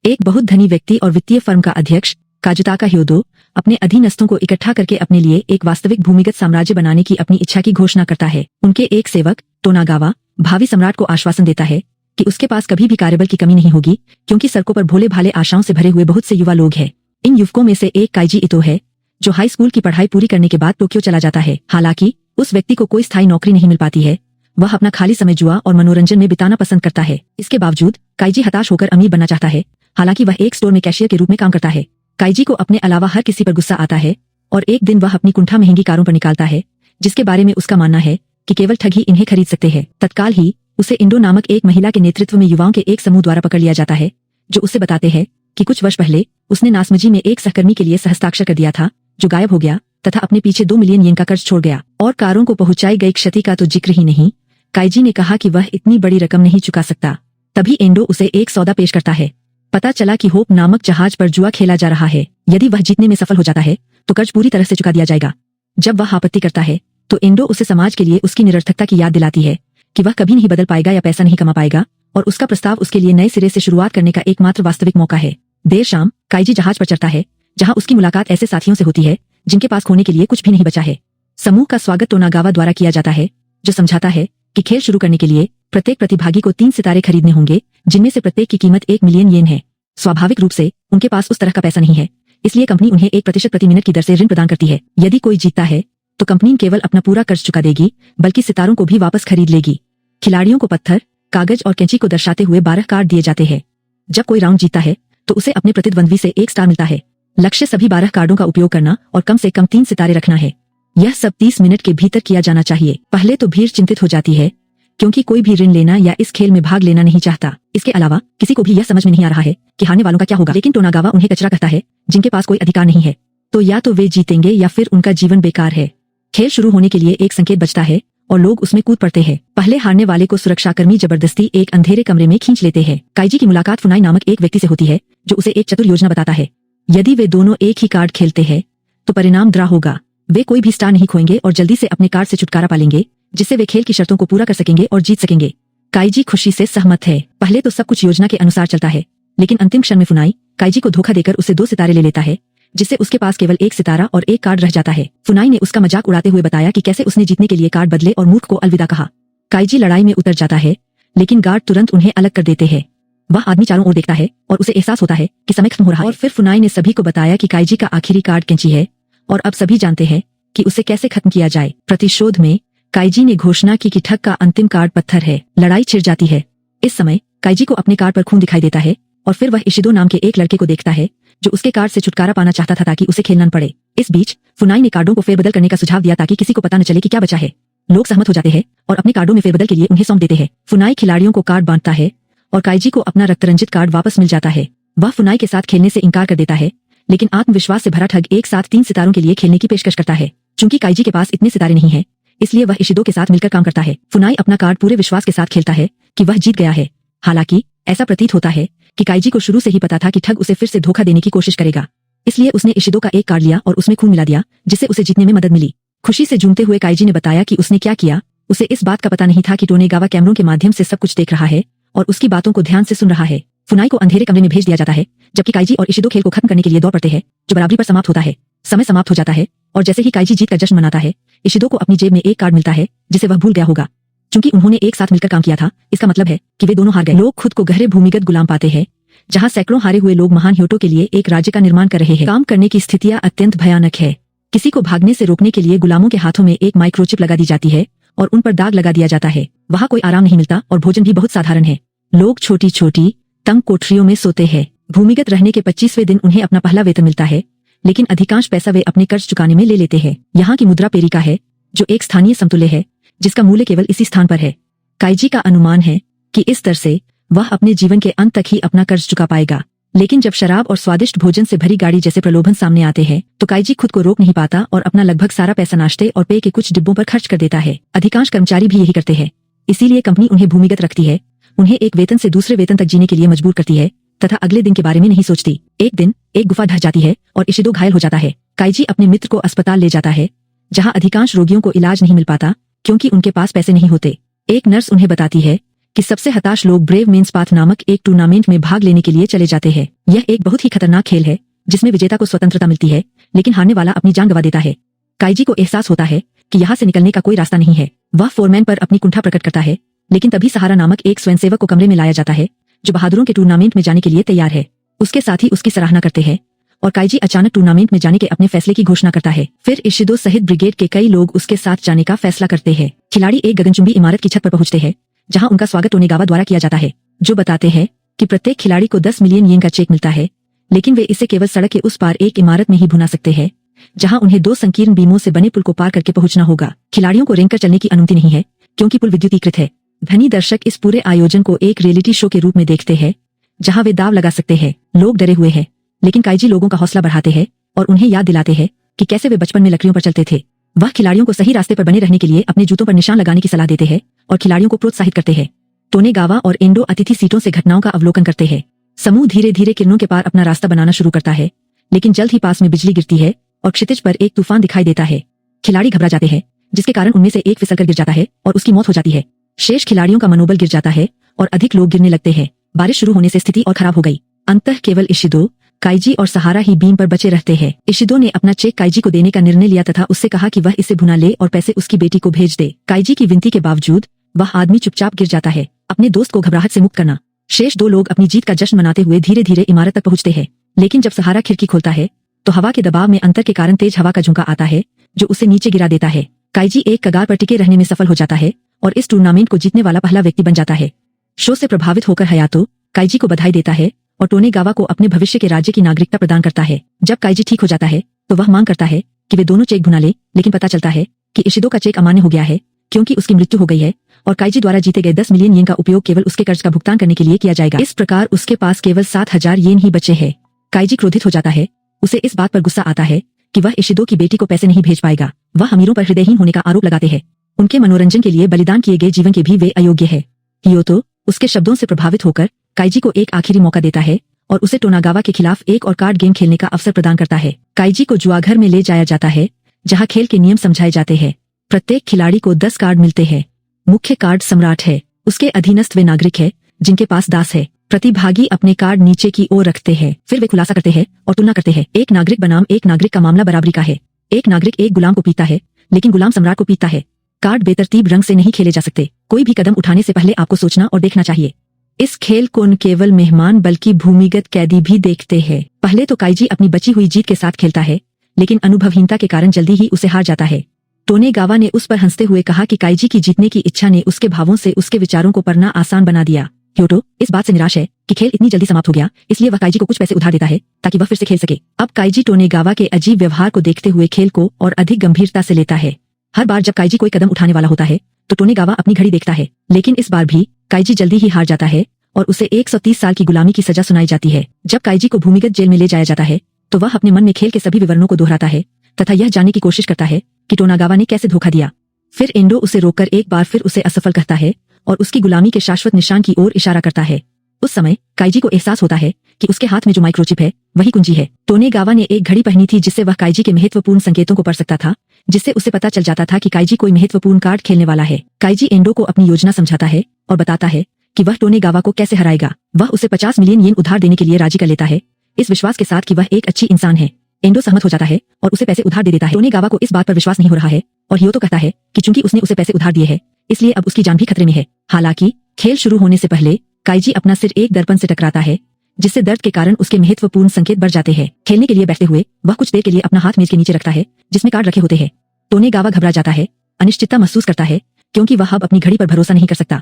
एक बहुत धनी व्यक्ति और वित्तीय फर्म का अध्यक्ष काजुताका ह्योदो अपने अधीनस्थों को इकट्ठा करके अपने लिए एक वास्तविक भूमिगत साम्राज्य बनाने की अपनी इच्छा की घोषणा करता है। उनके एक सेवक टोनागावा भावी सम्राट को आश्वासन देता है कि उसके पास कभी भी कार्यबल की कमी नहीं होगी, क्योंकि सड़कों पर भोले भाले आशाओं से भरे हुए बहुत से युवा लोग हैं। इन युवकों में से एक काइजी इतो है, जो हाई स्कूल की पढ़ाई पूरी करने के बाद टोक्यो चला जाता है। हालांकि उस व्यक्ति को कोई स्थायी नौकरी नहीं मिल पाती है। वह अपना खाली समय जुआ और मनोरंजन में बिताना पसंद करता है। इसके बावजूद काइजी हताश होकर अमीर बनना चाहता है। हालांकि वह एक स्टोर में कैशियर के रूप में काम करता है। काइजी को अपने अलावा हर किसी पर गुस्सा आता है और एक दिन वह अपनी कुंठा महंगी कारों पर निकालता है, जिसके बारे में उसका मानना है कि केवल ठग ही इन्हें खरीद सकते हैं। तत्काल ही उसे इंडो नामक एक महिला के नेतृत्व में युवाओं के एक समूह द्वारा पकड़ लिया जाता है, जो उससे बताते हैं कि कुछ वर्ष पहले उसने नासमजी में एक सहकर्मी के लिए सहस्ताक्षर कर दिया था, जो गायब हो गया तथा अपने पीछे 2 मिलियन येन का कर्ज छोड़ गया। और कारों को पहुंचाई गई क्षति का तो जिक्र ही नहीं। काइजी ने कहा कि वह इतनी बड़ी रकम नहीं चुका सकता। तभी एंडो उसे एक सौदा पेश करता है। पता चला कि होप नामक जहाज पर जुआ खेला जा रहा है। यदि वह जीतने में सफल हो जाता है तो कर्ज पूरी तरह से चुका दिया जाएगा। जब वह आपत्ति करता है तो एंडो उसे समाज के लिए उसकी निरर्थकता की याद दिलाती है कि वह कभी नहीं बदल पाएगा या पैसा नहीं कमा पाएगा, और उसका प्रस्ताव उसके लिए नए सिरे से शुरुआत करने का एकमात्र वास्तविक मौका है। देर शाम काइजी जहाज पर चढ़ता है, जहां उसकी मुलाकात ऐसे साथियों से होती है जिनके पास खोने के लिए कुछ भी नहीं बचा है। समूह का स्वागत टोनागावा द्वारा किया जाता है, जो समझाता है कि खेल शुरू करने के लिए प्रत्येक प्रतिभागी को 3 सितारे खरीदने होंगे, जिनमें से प्रत्येक की कीमत 1 मिलियन येन है। स्वाभाविक रूप से उनके पास उस तरह का पैसा नहीं है, इसलिए कंपनी उन्हें 1% प्रति मिनट की दर से ऋण प्रदान करती है। यदि कोई जीतता है तो कंपनी केवल अपना पूरा कर्ज चुका देगी, बल्कि सितारों को भी वापस खरीद लेगी। खिलाड़ियों को पत्थर, कागज और कैंची को दर्शाते हुए 12 कार्ड दिए जाते हैं। जब कोई राउंड जीतता है तो उसे अपने प्रतिद्वंद्वी से 1 स्टार मिलता है। लक्ष्य सभी 12 कार्डों का उपयोग करना और कम से कम 3 सितारे रखना है। यह सब 30 मिनट के भीतर किया जाना चाहिए। पहले तो भीड़ चिंतित हो जाती है, क्योंकि कोई भी ऋण लेना या इस खेल में भाग लेना नहीं चाहता। इसके अलावा किसी को भी यह समझ में नहीं आ रहा है कि हारने वालों का क्या होगा। लेकिन टोनागावा उन्हें कचरा कहता है, जिनके पास कोई अधिकार नहीं है, तो या तो वे जीतेंगे या फिर उनका जीवन बेकार है। खेल शुरू होने के लिए एक संकेत बजता है और लोग उसमें कूद पड़ते हैं। पहले हारने वाले को सुरक्षाकर्मी जबरदस्ती एक अंधेरे कमरे में खींच लेते हैं। काइजी की मुलाकात फुनाई नामक एक व्यक्ति से होती है, जो उसे एक चतुर योजना बताता है। यदि वे दोनों एक ही कार्ड खेलते हैं तो परिणाम ड्रा होगा। वे कोई भी स्टार नहीं खोएंगे और जल्दी से अपने कार्ड से छुटकारा पा लेंगे, जिससे वे खेल की शर्तों को पूरा कर सकेंगे और जीत सकेंगे। काइजी खुशी से सहमत है। पहले तो सब कुछ योजना के अनुसार चलता है, लेकिन अंतिम क्षण में फुनाई काइजी को धोखा देकर उसे 2 सितारे ले लेता है, जिससे उसके पास केवल 1 सितारा और 1 कार्ड रह जाता है। फुनाई ने उसका मजाक उड़ाते हुए बताया कि कैसे उसने जीतने के लिए कार्ड बदले और मूर्ख को अलविदा कहा। काइजी लड़ाई में उतर जाता है, लेकिन गार्ड तुरंत उन्हें अलग कर देते हैं। वह आदमी चारों ओर देखता है और उसे एहसास होता है कि समय खत्म हो रहा है। और फिर फुनाई ने सभी को बताया कि काइजी का आखिरी कार्ड कैंची है, और अब सभी जानते हैं कि उसे कैसे खत्म किया जाए। प्रतिशोध में काइजी ने घोषणा की कि ठग का अंतिम कार्ड पत्थर है। लड़ाई छिड़ जाती है। इस समय काइजी को अपने कार्ड पर खून दिखाई देता है, और फिर वह इशिदो नाम के एक लड़के को देखता है, जो उसके कार्ड से छुटकारा पाना चाहता था ताकि उसे खेलना न पड़े। इस बीच फुनाई ने कार्डों को फेरबदल करने का सुझाव दिया ताकि किसी को पता न चले कि क्या बचा है। लोग सहमत हो जाते हैं और अपने कार्डों में फेरबदल के लिए उन्हें सौंप देते हैं। फुनाई खिलाड़ियों को कार्ड बांटता है और काइजी को अपना रक्तरंजित कार्ड वापस मिल जाता है। वह फुनाई के साथ खेलने से इनकार कर देता है, लेकिन आत्मविश्वास से भरा ठग एक साथ 3 सितारों के लिए खेलने की पेशकश करता है। चूंकि काइजी के पास इतने सितारे नहीं है, इसलिए वह इशिदो के साथ मिलकर काम करता है। फुनाई अपना कार्ड पूरे विश्वास के साथ खेलता है कि वह जीत गया है। हालांकि ऐसा प्रतीत होता है कि काइजी को शुरू से ही पता था कि ठग उसे फिर से धोखा देने की कोशिश करेगा, इसलिए उसने इशिदो का एक कार्ड लिया और उसमें खून मिला दिया, जिससे उसे जीतने में मदद मिली। खुशी से झूमते हुए काइजी ने बताया कि उसने क्या किया। उसे इस बात का पता नहीं था कि टोनेगावा कैमरों के माध्यम से सब कुछ देख रहा है और उसकी बातों को ध्यान से सुन रहा है। फुनाई को अंधेरे कमरे में भेज दिया जाता है, जबकि काइजी और इशिदो खेल को खत्म करने के लिए दौड़ पड़ते हैं, जो बराबरी पर समाप्त होता है। समय समाप्त हो जाता है और जैसे ही काइजी जीत का जश्न मनाता है, इशिदो को अपनी जेब में एक कार्ड मिलता है जिसे वह भूल गया होगा। चूंकि उन्होंने एक साथ मिलकर काम किया था, इसका मतलब है कि वे दोनों हार गए। लोग खुद को गहरे भूमिगत गुलाम पाते हैं, जहां सैकड़ों हारे हुए लोग महान ह्योटो के लिए एक राज्य का निर्माण कर रहे हैं। काम करने की स्थितियां अत्यंत भयानक है। किसी को भागने से रोकने के लिए गुलामों के हाथों में एक माइक्रोचिप लगा दी जाती है और उन पर दाग लगा दिया जाता है। वहां कोई आराम नहीं मिलता और भोजन भी बहुत साधारण है। लोग छोटी छोटी तंग कोठरियों में सोते हैं। भूमिगत रहने के 25वें दिन उन्हें अपना पहला वेतन मिलता है, लेकिन अधिकांश पैसा वे अपने कर्ज चुकाने में ले लेते हैं। यहाँ की मुद्रा पेरिका है, जो एक स्थानीय समतुल्य है, जिसका मूल्य केवल इसी स्थान पर है। काइजी का अनुमान है कि इस तरह से वह अपने जीवन के अंत तक ही अपना कर्ज चुका पाएगा। लेकिन जब शराब और स्वादिष्ट भोजन से भरी गाड़ी जैसे प्रलोभन सामने आते हैं, तो काइजी खुद को रोक नहीं पाता और अपना लगभग सारा पैसा नाश्ते और पेय के कुछ डिब्बों पर खर्च कर देता है। अधिकांश कर्मचारी भी यही करते हैं, इसीलिए कंपनी उन्हें भूमिगत रखती है, उन्हें एक वेतन से दूसरे वेतन तक जीने के लिए मजबूर करती है तथा अगले दिन के बारे में नहीं सोचती। एक दिन एक गुफा ढह जाती है और इशिदो घायल हो जाता है। काइजी अपने मित्र को अस्पताल ले जाता है, जहां अधिकांश रोगियों को इलाज नहीं मिल पाता क्योंकि उनके पास पैसे नहीं होते। एक नर्स उन्हें बताती है कि सबसे हताश लोग ब्रेव मेंस पाथ नामक एक टूर्नामेंट में भाग लेने के लिए चले जाते हैं। यह एक बहुत ही खतरनाक खेल है जिसमें विजेता को स्वतंत्रता मिलती है लेकिन हारने वाला अपनी जान गंवा देता है। काइजी को एहसास होता है कि यहाँ से निकलने का कोई रास्ता नहीं है। वह फोरमैन पर अपनी कुंठा प्रकट करता है, लेकिन तभी सहारा नामक एक स्वयंसेवक को कमरे में लाया जाता है जो बहादुरों के टूर्नामेंट में जाने के लिए तैयार है। उसके साथ ही उसकी सराहना करते हैं और काइजी अचानक टूर्नामेंट में जाने के अपने फैसले की घोषणा करता है। फिर इशिदो सहित ब्रिगेड के कई लोग उसके साथ जाने का फैसला करते हैं। खिलाड़ी एक गगनचुंबी इमारत की छत पर पहुंचते हैं जहां उनका स्वागत टोनेगावा द्वारा किया जाता है, जो बताते हैं कि प्रत्येक खिलाड़ी को 10 मिलियन येन का चेक मिलता है, लेकिन वे इसे केवल सड़क के उस पार एक इमारत में ही भुना सकते हैं जहां उन्हें 2 संकीर्ण बीमों से बने पुल को पार करके पहुंचना होगा। खिलाड़ियों को रेंगकर चलने की अनुमति नहीं है क्योंकि पुल विद्युतीकृत है। धनी दर्शक इस पूरे आयोजन को एक रियलिटी शो के रूप में देखते हैं जहां वे दाव लगा सकते हैं। लोग डरे हुए हैं, लेकिन काइजी लोगों का हौसला बढ़ाते हैं और उन्हें याद दिलाते हैं कि कैसे वे बचपन में लकड़ियों पर चलते थे। वह खिलाड़ियों को सही रास्ते पर बने रहने के लिए अपने जूतों पर निशान लगाने की सलाह देते हैं और खिलाड़ियों को प्रोत्साहित करते हैं। टोनेगावा और एंडो अतिथि सीटों से घटनाओं का अवलोकन करते हैं। समूह धीरे धीरे किरणों के पार अपना रास्ता बनाना शुरू करता है, लेकिन जल्द ही पास में बिजली गिरती है और क्षितिज पर एक तूफान दिखाई देता है। खिलाड़ी घबरा जाते हैं, जिसके कारण उनमें से एक फिसलकर गिर जाता है और उसकी मौत हो जाती है। शेष खिलाड़ियों का मनोबल गिर जाता है और अधिक लोग गिरने लगते हैं। बारिश शुरू होने से स्थिति और खराब हो गई। अंततः केवल इशिदो, काइजी और सहारा ही बीम पर बचे रहते हैं। इशिदो ने अपना चेक काइजी को देने का निर्णय लिया तथा उससे कहा कि वह इसे भुना ले और पैसे उसकी बेटी को भेज दे। काइजी की विनती के बावजूद वह आदमी चुपचाप गिर जाता है। अपने दोस्त को घबराहट से मुक्त करना। शेष 2 लोग अपनी जीत का जश्न मनाते हुए धीरे धीरे इमारत तक पहुंचते हैं, लेकिन जब सहारा खिड़की खोलता है तो हवा के दबाव में अंतर के कारण तेज हवा का झोंका आता है जो उसे नीचे गिरा देता है। काइजी एक कगार पर टिके रहने में सफल हो जाता है और इस टूर्नामेंट को जीतने वाला पहला व्यक्ति बन जाता है। शो से प्रभावित होकर हयातो काइजी को बधाई देता है और टोनेगावा को अपने भविष्य के राज्य की नागरिकता प्रदान करता है। जब काइजी ठीक हो जाता है तो वह मांग करता है कि वे दोनों चेक भुना ले, लेकिन पता चलता है कि इशिदो का चेक अमान्य हो गया है क्योंकि उसकी मृत्यु हो गई है और काइजी द्वारा जीते गए 10 मिलियन येन का उपयोग केवल उसके कर्ज का भुगतान करने के लिए किया जाएगा। इस प्रकार उसके पास केवल 7,000 येन ही बचे हैं। काइजी क्रोधित हो जाता है। उसे इस बात पर गुस्सा आता है कि वह इशिदो की बेटी को पैसे नहीं भेज पाएगा। वह अमीरों पर हृदयहीन होने का आरोप लगाते हैं। उनके मनोरंजन के लिए बलिदान किए गए जीवन के भी वे अयोग्य है। हियोतो उसके शब्दों से प्रभावित होकर काइजी को एक आखिरी मौका देता है और उसे टोनागावा के खिलाफ एक और कार्ड गेम खेलने का अवसर प्रदान करता है। काइजी को जुआघर में ले जाया जाता है जहां खेल के नियम समझाए जाते हैं। प्रत्येक खिलाड़ी को 10 कार्ड मिलते हैं। मुख्य कार्ड सम्राट है। उसके अधीनस्थ वे नागरिक है जिनके पास दास है। प्रतिभागी अपने कार्ड नीचे की ओर रखते हैं। फिर वे खुलासा करते हैं और तुलना करते हैं। एक नागरिक बनाम एक नागरिक का मामला बराबरी का है। एक नागरिक एक गुलाम को पीटता है, लेकिन गुलाम सम्राट को पीटता है। कार्ड बेतरतीब रंग से नहीं खेले जा सकते। कोई भी कदम उठाने से पहले आपको सोचना और देखना चाहिए। इस खेल को न केवल मेहमान बल्कि भूमिगत कैदी भी देखते हैं। पहले तो काइजी अपनी बची हुई जीत के साथ खेलता है, लेकिन अनुभवहीनता के कारण जल्दी ही उसे हार जाता है। टोनेगावा ने उस पर हंसते हुए कहा कि काइजी की जीतने की इच्छा ने उसके भावों से उसके विचारों को पढ़ना आसान बना दिया। ह्योटो इस बात से निराश है कि खेल इतनी जल्दी समाप्त हो गया, इसलिए वह काइजी को कुछ पैसे उधार देता है ताकि वह फिर से खेल सके। अब काइजी टोनेगावा के अजीब व्यवहार को देखते हुए खेल को और अधिक गंभीरता से लेता है। हर बार जब काइजी कोई कदम उठाने वाला होता है तो टोनेगावा अपनी घड़ी देखता है, लेकिन इस बार भी काइजी जल्दी ही हार जाता है और उसे 130 साल की गुलामी की सजा सुनाई जाती है। जब काइजी को भूमिगत जेल में ले जाया जाता है तो वह अपने मन में खेल के सभी विवरणों को दोहराता है तथा यह जानने की कोशिश करता है कि टोनागावा ने कैसे धोखा दिया। फिर एंडो उसे रोककर एक बार फिर उसे असफल कहता है और उसकी गुलामी के शाश्वत निशान की ओर इशारा करता है। उस समय काइजी को एहसास होता है कि उसके हाथ में जो माइक्रोचिप है वही कुंजी है। टोनेगावा ने एक घड़ी पहनी थी जिससे वह काइजी के महत्वपूर्ण संकेतों को पढ़ सकता था, जिससे उसे पता चल जाता था कि काइजी कोई महत्वपूर्ण कार्ड खेलने वाला है। काइजी एंडो को अपनी योजना समझाता है और बताता है कि वह टोनेगावा को कैसे हराएगा। वह उसे 50 मिलियन येन उधार देने के लिए राजी कर लेता है, इस विश्वास के साथ कि वह एक अच्छी इंसान है। एंडो सहमत हो जाता है और उसे पैसे उधार दे देता है। टोनेगावा को इस बात पर विश्वास नहीं हो रहा है और हियोतो कहता है कि चूंकि उसने उसे पैसे उधार दिए हैं इसलिए अब उसकी जान भी खतरे में है। हालांकि खेल शुरू होने से पहले काइजी अपना सिर एक दर्पण से टकराता है, जिससे दर्द के कारण उसके महत्वपूर्ण संकेत बढ़ जाते हैं। खेलने के लिए बैठते हुए वह कुछ देर के लिए अपना हाथ मेज के नीचे रखता है जिसमें कार्ड रखे होते हैं। टोनेगावा घबरा जाता है, अनिश्चितता महसूस करता है क्योंकि वह अब अपनी घड़ी पर भरोसा नहीं कर सकता।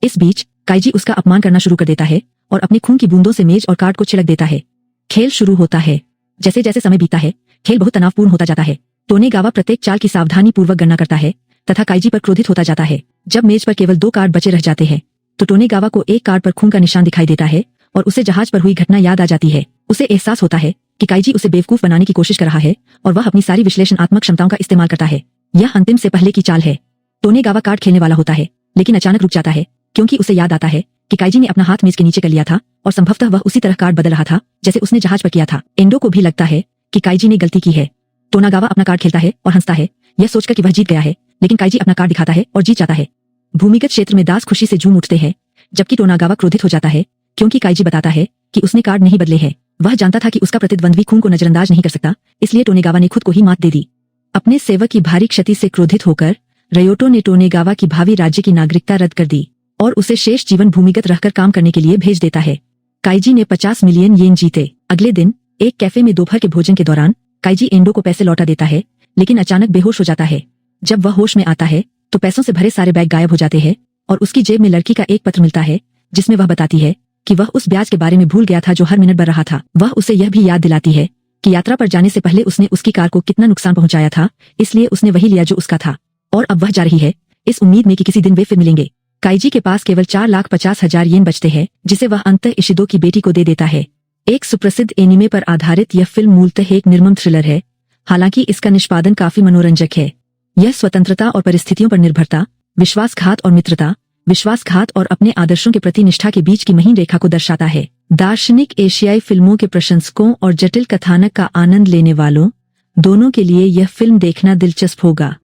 इस बीच काइजी उसका अपमान करना शुरू कर देता है और अपने खून की बूंदों से मेज और कार्ड को छिड़क देता है। खेल शुरू होता है। जैसे जैसे समय बीता है खेल बहुत तनावपूर्ण होता जाता है। टोनेगावा प्रत्येक चाल की सावधानी पूर्वक गणना करता है तथा काइजी पर क्रोधित होता जाता है। जब मेज पर केवल 2 कार्ड बचे रह जाते हैं तो टोनेगावा को एक कार्ड पर खून का निशान दिखाई देता है और उसे जहाज पर हुई घटना याद आ जाती है। उसे एहसास होता है कि काइजी उसे बेवकूफ बनाने की कोशिश कर रहा है और वह अपनी सारी विश्लेषणात्मक क्षमताओं का इस्तेमाल करता है। यह अंतिम से पहले की चाल है। टोनेगावा कार्ड खेलने वाला होता है, लेकिन अचानक रुक जाता है क्योंकि उसे याद आता है कि काइजी ने अपना हाथ मेज के नीचे कर लिया था और संभवतः वह उसी तरह कार्ड बदल रहा था जैसे उसने जहाज पर किया था। एंडो को भी लगता है कि काइजी ने गलती की है। टोनागावा अपना कार्ड खेलता है और हंसता है, यह सोचकर कि वह जीत गया है, लेकिन काइजी अपना कार्ड दिखाता है और जीत जाता है। भूमिगत क्षेत्र में दास खुशी से झूम उठते हैं जबकि टोनागावा क्रोधित हो जाता है क्योंकि काइजी बताता है कि उसने कार्ड नहीं बदले हैं। वह जानता था कि उसका प्रतिद्वंद्वी खून को नजरअंदाज नहीं कर सकता, इसलिए टोनेगावा ने खुद को ही मात दे दी। अपने सेवक की भारी क्षति से क्रोधित होकर रयोटो ने टोनेगावा की भावी राज्य की नागरिकता रद्द कर दी और उसे शेष जीवन भूमिगत रहकर काम करने के लिए भेज देता है। काइजी ने 50 मिलियन येन जीते। अगले दिन एक कैफे में दोपहर के भोजन के दौरान काइजी एंडो को पैसे लौटा देता है, लेकिन अचानक बेहोश हो जाता है। जब वह होश में आता है तो पैसों से भरे सारे बैग गायब हो जाते हैं और उसकी जेब में लड़की का एक पत्र मिलता है जिसमें वह बताती है कि वह उस ब्याज के बारे में भूल गया था जो हर मिनट बढ़ रहा था। वह उसे यह भी याद दिलाती है कि यात्रा पर जाने से पहले उसने उसकी कार को कितना नुकसान पहुंचाया था, इसलिए उसने वही लिया जो उसका था और अब वह जा रही है इस उम्मीद में कि किसी दिन वे फिर मिलेंगे। काइजी के पास केवल 4,50,000 येन बचते हैं, जिसे वह अंततः इशिदो की बेटी को दे देता है। एक सुप्रसिद्ध एनिमे पर आधारित यह फिल्म मूलतः एक निर्मम थ्रिलर है, हालांकि इसका निष्पादन काफी मनोरंजक है। यह स्वतंत्रता और परिस्थितियों पर निर्भरता, विश्वासघात और मित्रता, विश्वासघात और अपने आदर्शों के प्रति निष्ठा के बीच की महीन रेखा को दर्शाता है। दार्शनिक एशियाई फिल्मों के प्रशंसकों और जटिल कथानक का आनंद लेने वालों दोनों के लिए यह फिल्म देखना दिलचस्प होगा।